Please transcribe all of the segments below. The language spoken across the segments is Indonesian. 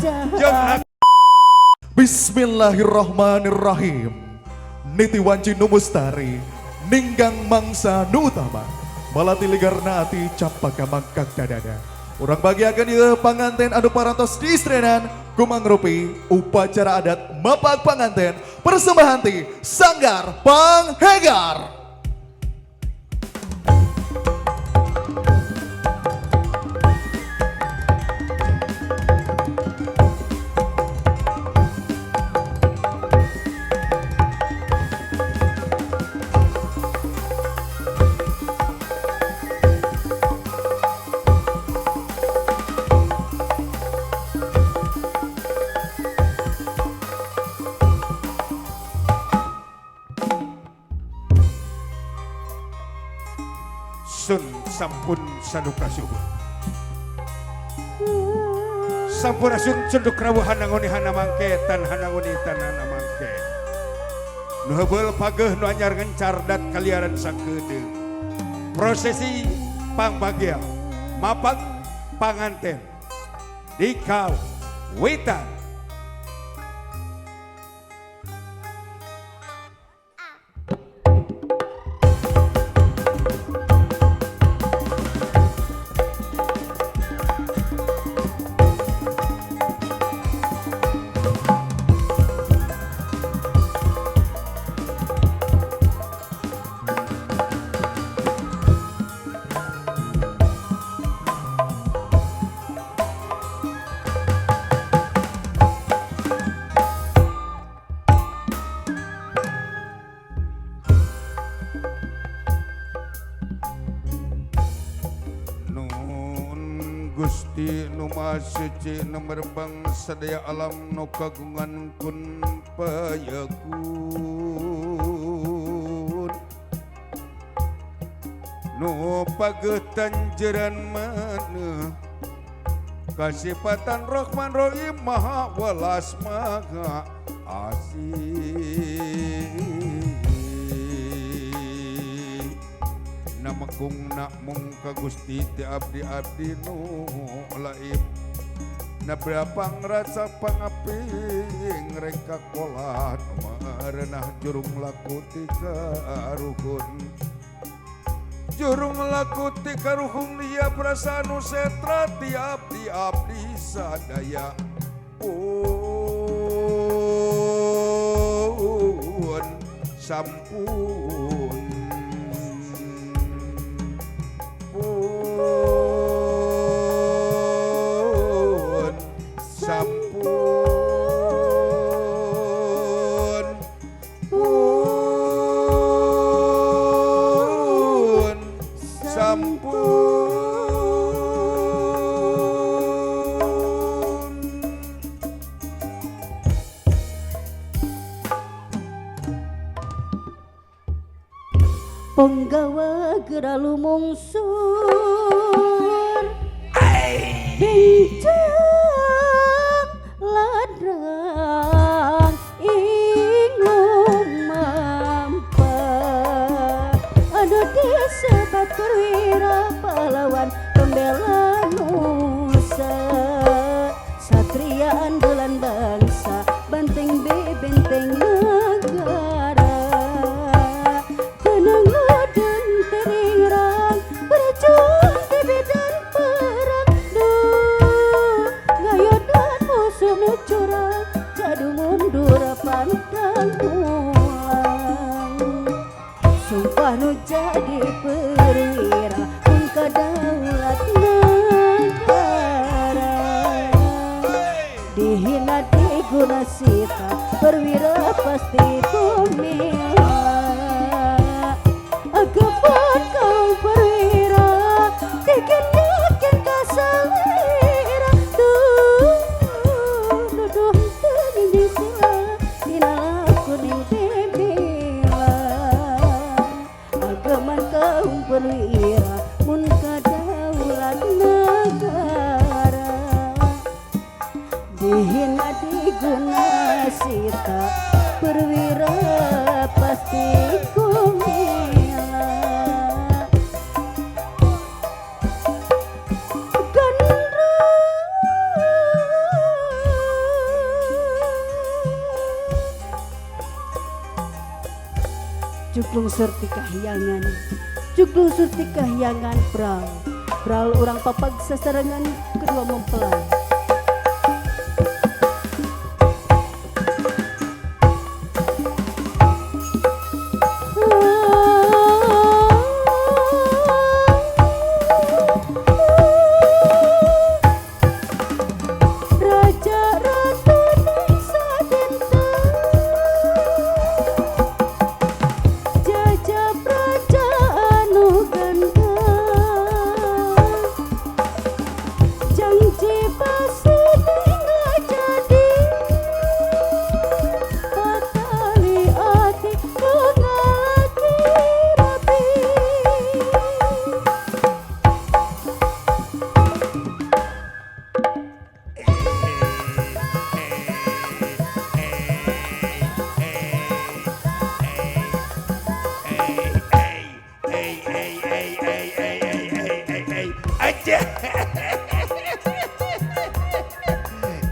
jahat. Bismillahirrahmanirrahim. Niti wanci numustari ninggang mangsa nu utama malati ligarna ati capaka mangkak dadada. Urang bagiakan ieu panganten anu parantos diistrenan kumangrupi upacara adat mapak panganten persembahan ti Sanggar Panghegar. Sun sampun saduka subuh. Sampun asun cenduk rawuhan nangoni hana mangke tan hanangoni tan hana mangke. Nu heubeul pageuh nu anyar ngencar dat kaliaran sakedeung. Prosesi pangbagia mapak panganten dikawitan. Gusti nu Maha Suci nu merbang sadaya alam nu kagungan kun payakun nu pageuh tanjeran maneuh kasipatan Rahman Rahim Maha Welas Maha Asih namekung nak mung ka Gusti ti abdi-abdi nu laib na berapang rasa pangaping reka kola nu marenah jurung laku ti karuhun jurung laku ti karuhun dia perasa nu setra ti abdi-abdi sadaya pun sampun penggawa gera lumungsur bincang ladrang ingung mampah anu disebat perwira pahlawan pembela nusa satria andalan bangsa banteng benteng negara dan terirang berjuang di medan perang ngayodan musuh nu curang jadu mundur pantang mulang sumpah nu jadi perwira pun kadaulat negara dihina diguna sita perwira pasti kumila agapan kau perwira dikenyakin kasalira duduh tenging disila dinalaku ning tebela agaman kau perwira mun kadaulat negara dihina diguna sita perwira pasti kumila Juglung surti kahyangan, juglung surti kahyangan Bral orang papag sasarangan kedua mempelai.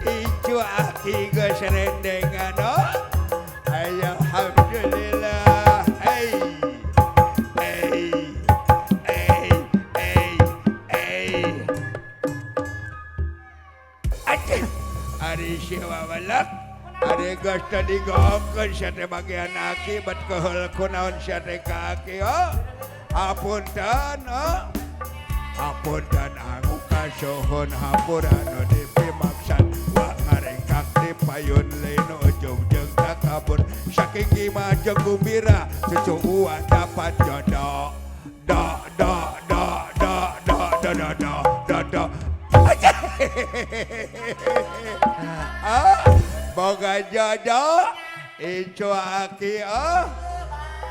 Ijo aki go serendengan oh. Alhamdulillah. Ari siwa balak. Ari gas tadi gongkeun sate bagian aki bat keheul kunaon sate ka aki oh. Apunten oh. Apunten aku kasuhun hampura no dipimaksan wa ngarekak di payun leno ujung jeung takabur saking gima jeung gumbira cucu uwa dapat jodoh do boga jodoh icu aki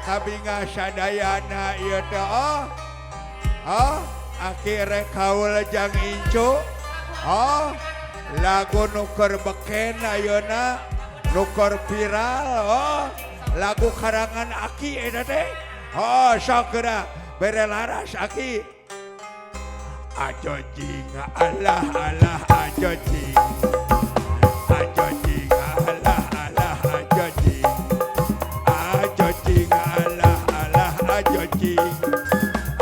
kabinga sadayana ieu teh akhirnya kaul jang incu lagu nuker beken ayeuna nuker viral lagu karangan aki eta teh sok geura bere laras aki ajo jing Allah ajo jing ajo jing Allah ajo jing ajo jing Allah ajo jing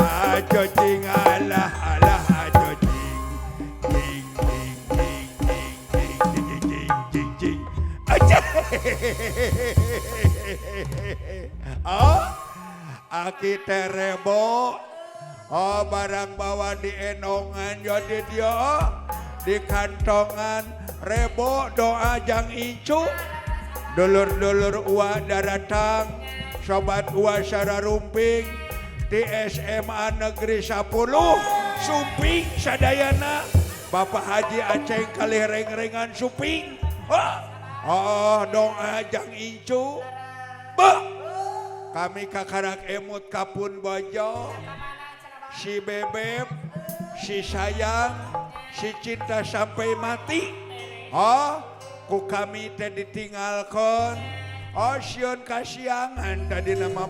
ajo jing Allah ajo jing jing aja aki terebo barang bawa di enongan jadi dia di kantongan rebo doa jang incu dulur-dulur uwa daratang sobat uwa sararumping di SMA Negeri 10 Suping sadayana Bapak Haji Aceng kali reng-rengan Suping doa jang incu kami kakarak emut kapun bojo si bebeb si sayang si cinta sampai mati ku kami teh ditinggalkan sion kasiangan tadi nama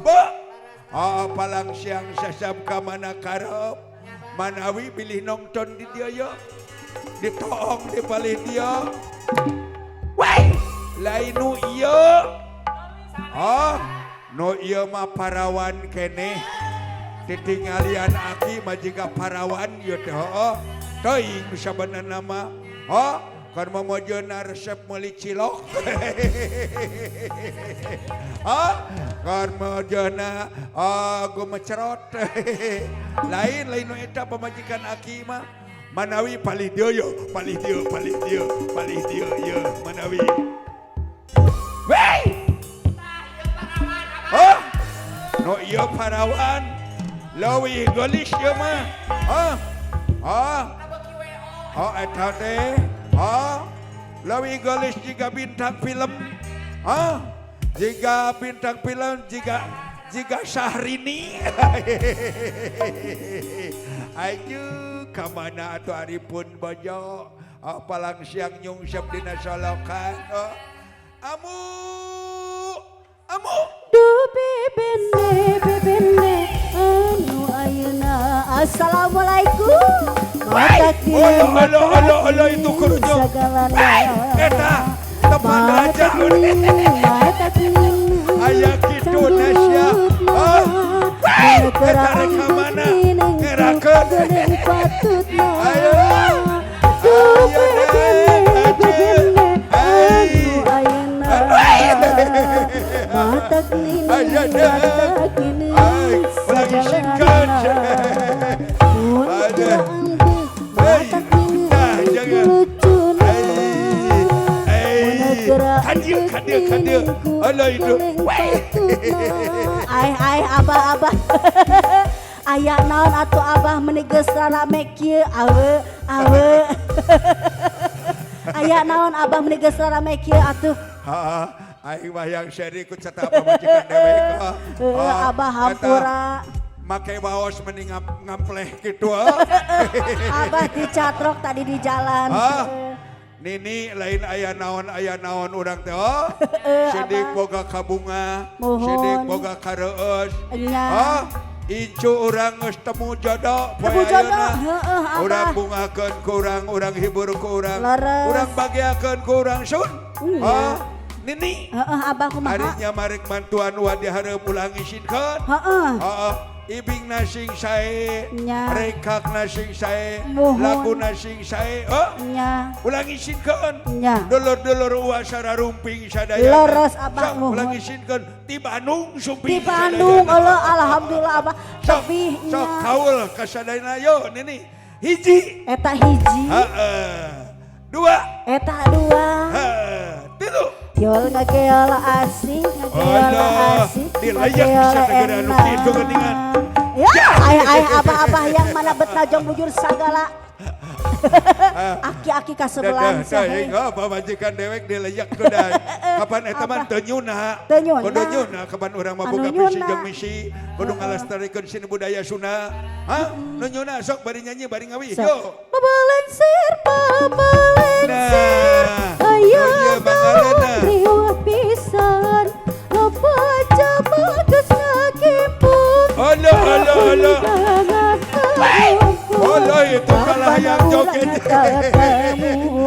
palang siang sasab ka mana karep manawi bilih nongton di dia yo ditoong di balik dia weh lain nu iya no iya mah parawan kene ditinggalian aki majiga parawan yo teh teuing sabenerna mah kan mamojona resep meuli cilok kan mamojona go mecerot lain nu eta pamajikan aki mah manawi palih dieu yo manawi wey no iya parawan leuwih gelis ieu mah eta teh leuwih gelis jika bintang film jika bintang film jika Syahrini ayo kamana atuh aripun bojo palang siang nyungsep dina solokan amu bebende anu ayeuna assalamualaikum halo itu kurujo eta teman raja aya kitu Nasya Eta rekamana ngerakeun. Geuning patutna Ayo. begene anu ayeuna matak nini matak ini Ulangisikeun. Aduh, matak nini lucuna Kadir. Ala itu. Ai abah aya naon atuh abah meuni geus rame kieu awe aya naon abah meuni geus rame kieu atuh Aing mah yang seri ku cata apa majikan dewek. abah hampura Make baos mending ngampleh gitu. abah dicatrok tadi di jalan Nini lain aya naon urang teh. Sidik boga kabunga, Mohon. sidik boga kareueus. Nya. Incu urang geus temu jodoh poe Temu jodoh, ayeuna. heueuh, Abah. Urang bungakeun ku urang hibur ku urang. Leres. Urang bagiakeun ku urang sun. Iya. Nini. abah kumaha Harinya marek mantuan wadi hareup ulang ngisieunkeun. heeh Ibing nasing sae, Nya. rekak nasing sae, Mohon. lagu nasing sae. nya Ulang ngisieunkeun. Nya. Dulur-dulur uas sararumping sadayana. Leres, Abah, mohon. Ulang ngisieunkeun ti Bandung di suping Bandung sadayana. Allah alhamdulillah abah Sok lebihnya kaul ka sadayana yo Nini. Hiji. eta hiji Dua. eta dua Tilu. Yol ngageol asik, ngageol Allah, asik, dilayak bisa negara anu kitu geuningan. Ya, ay abah-abah yang mana betna jong bujur sagala. Aki-aki ka sebelah sahe. Apa majikan dewek dilayak tuh dah. Kapan eta mah teu nyuna. Teu nyuna. Kudu nyuna kapan urang mah boga Anu misi nyuna. jeung misi. Kudu ngalestarikeun seni budaya Sunda. Hah? Nu nyuna sok bari nyanyi bari ngawih. Sok. Yo. Babalansir, babalansir. Nah, Ayo oh iya, Bangarena. riuh pisan. Apa jama geus ngakimpung. Allah. Allah itu kalah yang joget.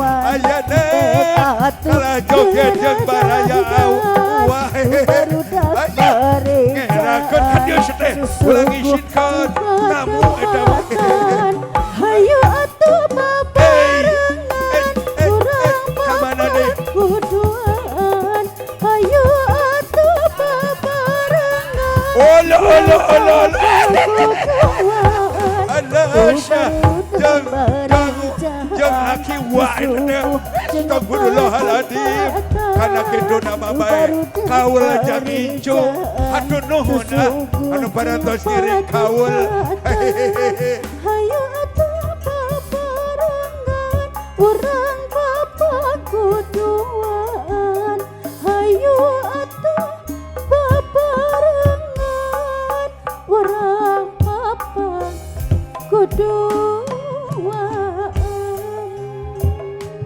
Ayana kalah joget jeung baraya awah. Ngerakeun ka dieu teh. Ulang ngisieunkeun tamu eta mah. Hayu atuh babarengan urang Kamana deui? kuduan. Hayu atuh babarengan Allah. kuduan. Alasya jeung aki wae teh. Astagfirullahaladzim. Kana kitu nama bae kaul jeung incu. Hatur nuhun anu parantos ngiring kaul. Hayu atuh babarengan urang bapa kuduan. Hayu atuh babarengan urang bapa kuduan.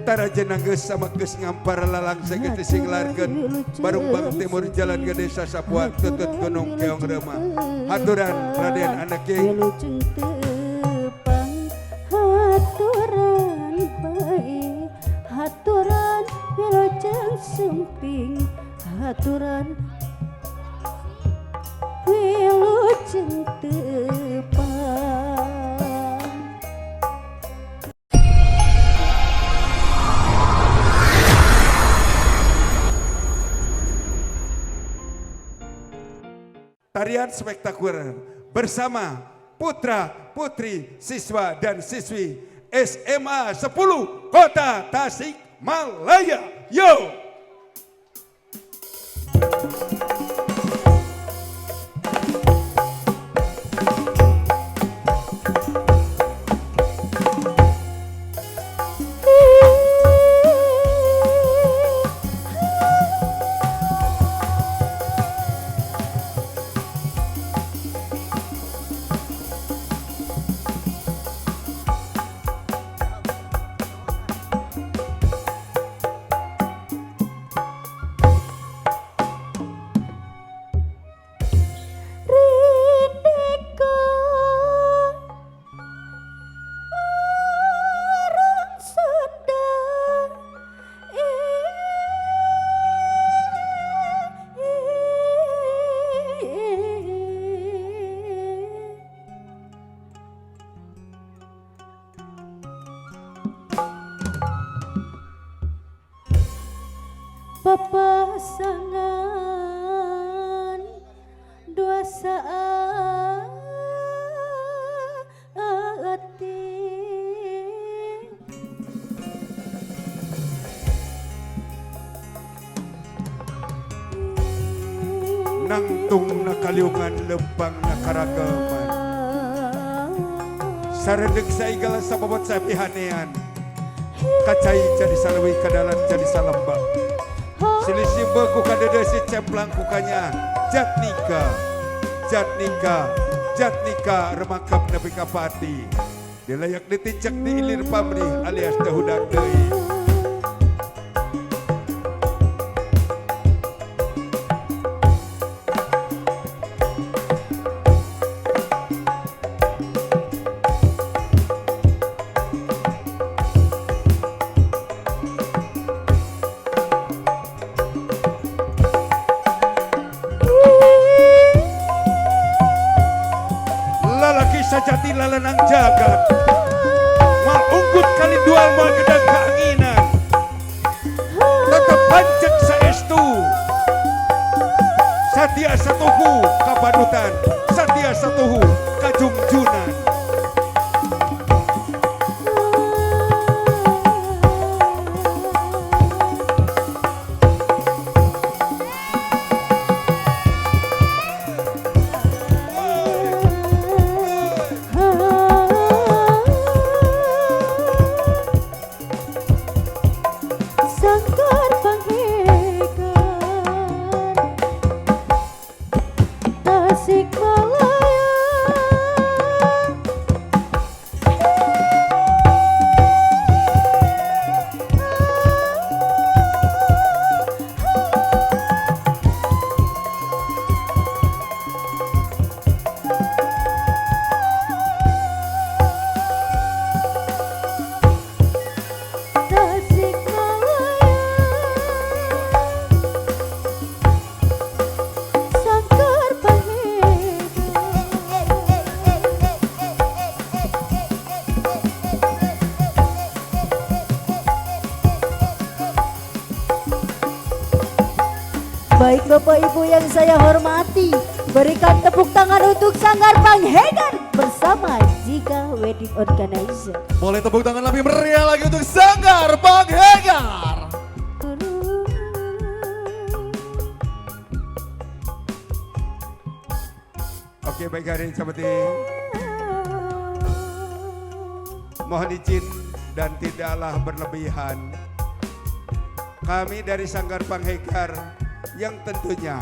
Tara jenang geus sama geus ngampar lalang saged singlarkeun barung bang timur jalan ke desa Sapuan tutut gunung keong remah. Haturan Raden Anaking. Wilujeng tepang haturan bae, haturan wilujeng semping, haturan wilujeng tepang. Tarian spektakuler bersama putra, putri, siswa dan siswi SMA 10 Kota Tasikmalaya. Yo! papasangan dua saat nangtung nakaliungan lempang nakaragaman saredeg saigala sababot sapihanean kacai jadi salawi kadalan jadi salembang selisih beku kadede si cemplang kukanya jatnika remakap nabi kapati dilayak ditincak di ilir pamri alias dahudak deui. Lalaki sajati lalenang jagat mal unggut kali dual mal gedang keanginan tetap pancek saestu satia satuhu kapadutan satia satuhu kajungjunan. Sangkar Panghegar Tasikmalaya Sangkar Baik Bapak Ibu yang saya hormati, berikan tepuk tangan untuk Sanggar Panghegar bersama Jika Wedding Organizer. Boleh tepuk tangan lebih meriah lagi untuk Sanggar Panghegar. Oke baik hari seperti mohon izin dan tidaklah berlebihan kami dari Sanggar Panghegar yang tentunya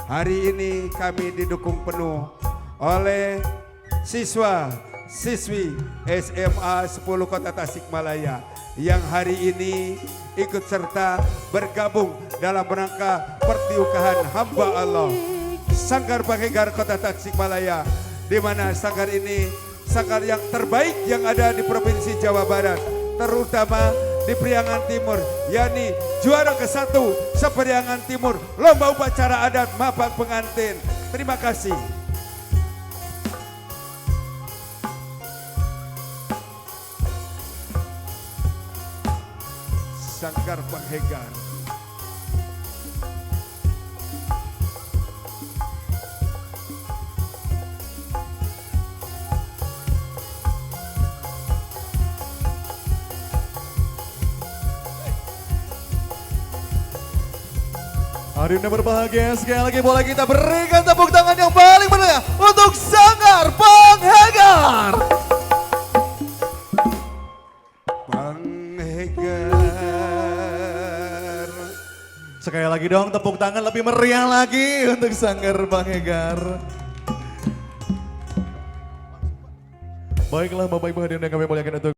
hari ini kami didukung penuh oleh siswa siswi SMA 10 Kota Tasikmalaya yang hari ini ikut serta bergabung dalam rangka pertiukahan hamba Allah Sanggar Panghegar Kota Tasikmalaya, di mana sanggar ini sanggar yang terbaik yang ada di Provinsi Jawa Barat, terutama di Priangan Timur, yakni juara ke-1 sePriangan Timur lomba upacara adat mapang pengantin. Terima kasih. Sanggar Panghegar. Hari ini berbahagia sekali lagi, boleh kita berikan tepuk tangan yang paling meriah untuk Sanggar Panghegar. Panghegar. Sekali lagi dong tepuk tangan lebih meriah lagi untuk Sanggar Panghegar. Baiklah Bapak Ibu hadirin yang kami muliakan untuk